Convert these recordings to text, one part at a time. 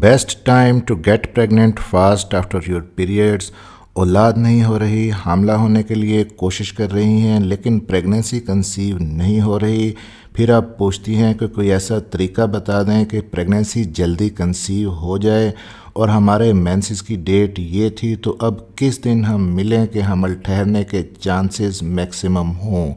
Best time to get pregnant fast after your periods. औलाद नहीं हो रही, हामला होने के लिए कोशिश कर रही हैं लेकिन प्रेगनेंसी कंसीव नहीं हो रही। फिर आप पूछती हैं कि कोई ऐसा तरीका बता दें कि प्रेगनेंसी जल्दी कंसीव हो जाए और हमारे मेंसेस की डेट ये थी, तो अब किस दिन हम मिलें कि हमल ठहरने के चांसेस मैक्सिमम हों।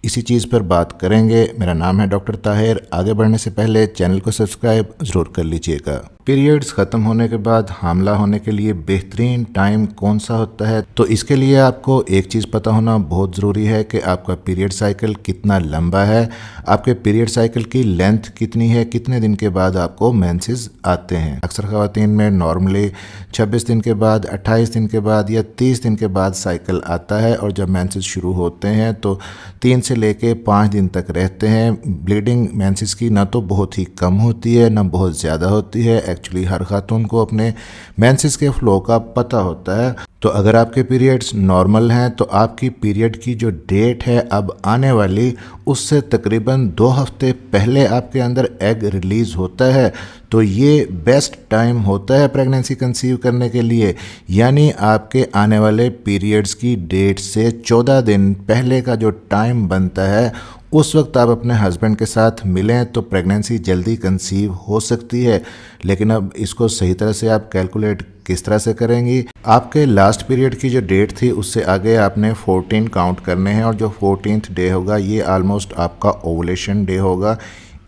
इसी चीज़ पर बात करेंगे। मेरा नाम है डॉक्टर ताहिर। आगे बढ़ने से पहले चैनल को सब्सक्राइब ज़रूर कर लीजिएगा। पीरियड्स ख़त्म होने के बाद हामला होने के लिए बेहतरीन टाइम कौन सा होता है, तो इसके लिए आपको एक चीज़ पता होना बहुत ज़रूरी है कि आपका पीरियड साइकिल कितना लंबा है, आपके पीरियड साइकिल की लेंथ कितनी है, कितने दिन के बाद आपको मेंसेस आते हैं। अक्सर ख़वातीन में नॉर्मली 26 दिन के बाद, 28 दिन के बाद या 30 दिन के बाद साइकिल आता है और जब मेंसेस शुरू होते हैं तो 3 से लेके 5 दिन तक रहते हैं। ब्लीडिंग मेंसेस की ना तो बहुत ही कम होती है ना बहुत ज़्यादा होती है। एक्चुअली हर खातून को अपने मेंसेस के फ्लो का पता होता है। तो अगर आपके पीरियड्स नॉर्मल हैं तो आपकी पीरियड की जो डेट है अब आने वाली, उससे तकरीबन 2 हफ्ते पहले आपके अंदर एग रिलीज़ होता है। तो ये बेस्ट टाइम होता है प्रेगनेंसी कंसीव करने के लिए, यानी आपके आने वाले पीरियड्स की डेट से 14 दिन पहले का जो टाइम बनता है, उस वक्त आप अपने हस्बैंड के साथ मिलें तो प्रेगनेंसी जल्दी कंसीव हो सकती है। लेकिन अब इसको सही तरह से आप कैलकुलेट किस तरह से करेंगी। आपके लास्ट पीरियड की जो डेट थी उससे आगे आपने 14 काउंट करने हैं और जो 14th डे होगा ये ऑलमोस्ट आपका ओवुलेशन डे होगा।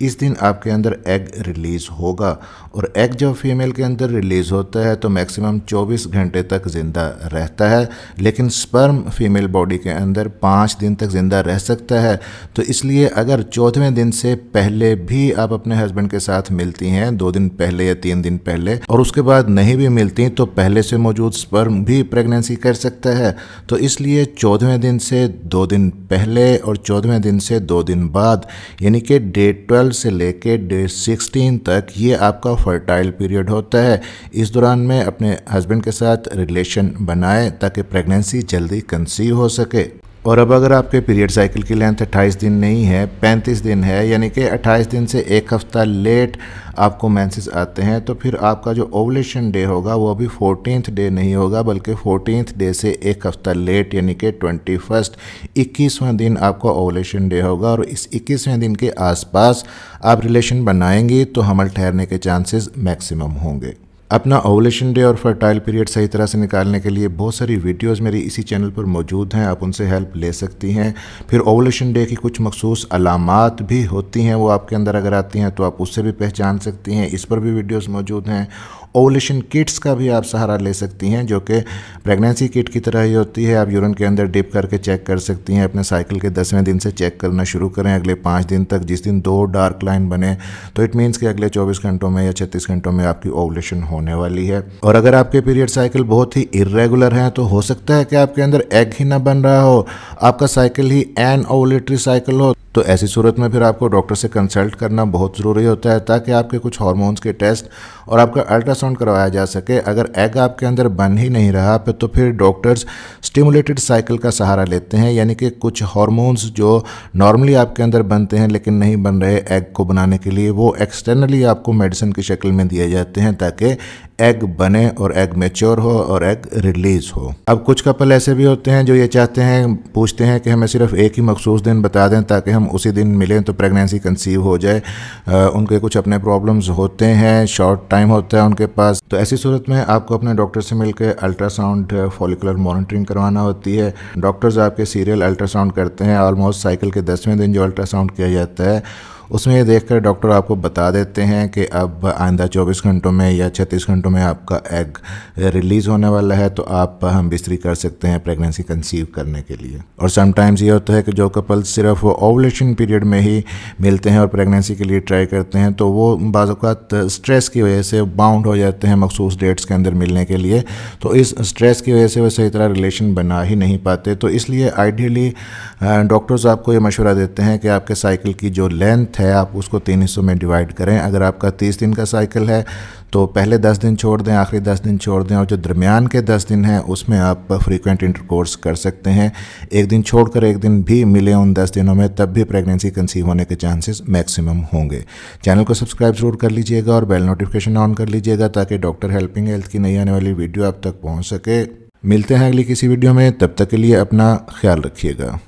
इस दिन आपके अंदर एग रिलीज़ होगा और एग जब फीमेल के अंदर रिलीज़ होता है तो मैक्सिमम 24 घंटे तक ज़िंदा रहता है, लेकिन स्पर्म फीमेल बॉडी के अंदर 5 दिन तक ज़िंदा रह सकता है। तो इसलिए अगर 14वें दिन से पहले भी आप अपने हस्बैंड के साथ मिलती हैं, 2 दिन पहले या 3 दिन पहले, और उसके बाद नहीं भी मिलती, तो पहले से मौजूद स्पर्म भी प्रेगनेंसी कर सकता है। तो इसलिए 14वें दिन से 2 दिन पहले और 14वें दिन से 2 दिन बाद, यानी कि डे 12 से लेके डे 16 तक ये आपका फर्टाइल पीरियड होता है। इस दौरान में अपने हस्बैंड के साथ रिलेशन बनाएं ताकि प्रेगनेंसी जल्दी कंसीव हो सके। और अब अगर आपके पीरियड साइकिल की लेंथ 28 दिन नहीं है, 35 दिन है, यानी कि 28 दिन से 1 हफ्ता लेट आपको मेंसेस आते हैं, तो फिर आपका जो ओवुलेशन डे होगा वो अभी 14th डे नहीं होगा बल्कि 14th डे से 1 हफ्ता लेट, यानी कि 21वां दिन आपका ओवुलेशन डे होगा। और इस 21वें दिन के आसपास आप रिलेशन बनाएंगी तो हमल ठहरने के चांसेस मैक्सिमम होंगे। अपना ओवुलेशन डे और फर्टाइल पीरियड सही तरह से निकालने के लिए बहुत सारी वीडियोस मेरी इसी चैनल पर मौजूद हैं, आप उनसे हेल्प ले सकती हैं। फिर ओवुलेशन डे की कुछ मखसूस अलामात भी होती हैं, वो आपके अंदर अगर आती हैं तो आप उससे भी पहचान सकती हैं, इस पर भी वीडियोस मौजूद हैं। ओवुलेशन किट्स का भी आप सहारा ले सकती हैं जो कि प्रेगनेंसी किट की तरह ही होती है। आप यूरिन के अंदर डिप करके चेक कर सकती हैं। अपने साइकिल के 10वें दिन से चेक करना शुरू करें अगले 5 दिन तक। जिस दिन 2 डार्क लाइन बने तो इट मीन्स कि अगले 24 घंटों में या 36 घंटों में आपकी ओवुलेशन होने वाली है। और अगर आपके पीरियड साइकिल बहुत ही इर्रेगुलर हैं तो हो सकता है कि आपके अंदर एग ही ना बन रहा हो, आपका साइकिल ही एन ओवुलेटरी साइकिल हो। तो ऐसी सूरत में फिर आपको डॉक्टर से कंसल्ट करना बहुत ज़रूरी होता है ताकि आपके कुछ हार्मोन्स के टेस्ट और आपका अल्ट्रासाउंड करवाया जा सके। अगर एग आपके अंदर बन ही नहीं रहा तो फिर डॉक्टर्स स्टिमुलेटेड साइकिल का सहारा लेते हैं, यानी कि कुछ हार्मोन्स जो नॉर्मली आपके अंदर बनते हैं लेकिन नहीं बन रहे एग को बनाने के लिए, वो एक्सटर्नली आपको मेडिसिन की शक्ल में दिए जाते हैं ताकि एग बने और एग मैच्योर हो और एग रिलीज़ हो। अब कुछ कपल ऐसे भी होते हैं जो ये चाहते हैं, पूछते हैं कि हमें सिर्फ एक ही मखसूस दिन बता दें ताकि हम उसी दिन मिलें तो प्रेगनेंसी कंसीव हो जाए। उनके कुछ अपने प्रॉब्लम्स होते हैं, शॉर्ट टाइम होता है उनके पास। तो ऐसी सूरत में आपको अपने डॉक्टर से मिलकर अल्ट्रासाउंड फॉलिकुलर मॉनिटरिंग करवाना होती है। डॉक्टर्स आपके सीरियल अल्ट्रासाउंड करते हैं। ऑलमोस्ट साइकिल के 10वें दिन जो अल्ट्रासाउंड किया जाता है उसमें ये देखकर डॉक्टर आपको बता देते हैं कि अब आइंदा 24 घंटों में या 36 घंटों में आपका एग रिलीज़ होने वाला है, तो आप हम बिस्तरी कर सकते हैं प्रेगनेंसी कंसीव करने के लिए। और समटाइम्स ये होता है कि जो कपल सिर्फ ओवुलेशन पीरियड में ही मिलते हैं और प्रेगनेंसी के लिए ट्राई करते हैं तो वो बाज़ औक़ात स्ट्रेस की वजह से बाउंड हो जाते हैं मखसूस डेट्स के अंदर मिलने के लिए। तो इस स्ट्रेस की वजह से वो सही तरह रिलेशन बना ही नहीं पाते। तो इसलिए आइडियली डॉक्टर्स आपको ये मशवरा देते हैं कि आपके साइकिल की जो लेंथ मंथ है आप उसको 3 हिस्सों में डिवाइड करें। अगर आपका 30 दिन का साइकिल है तो पहले 10 दिन छोड़ दें, आखिरी 10 दिन छोड़ दें, और जो दरमियान के 10 दिन हैं उसमें आप फ्रीक्वेंट इंटरकोर्स कर सकते हैं। एक दिन छोड़कर एक दिन भी मिले उन 10 दिनों में, तब भी प्रेगनेंसी कंसीव होने के चांसेस मैक्सिमम होंगे। चैनल को सब्सक्राइब जरूर कर लीजिएगा और बेल नोटिफिकेशन ऑन कर लीजिएगा ताकि डॉक्टर हेल्पिंग हेल्थ की नई आने वाली वीडियो आप तक पहुँच सके। मिलते हैं अगली किसी वीडियो में, तब तक के लिए अपना ख्याल रखिएगा।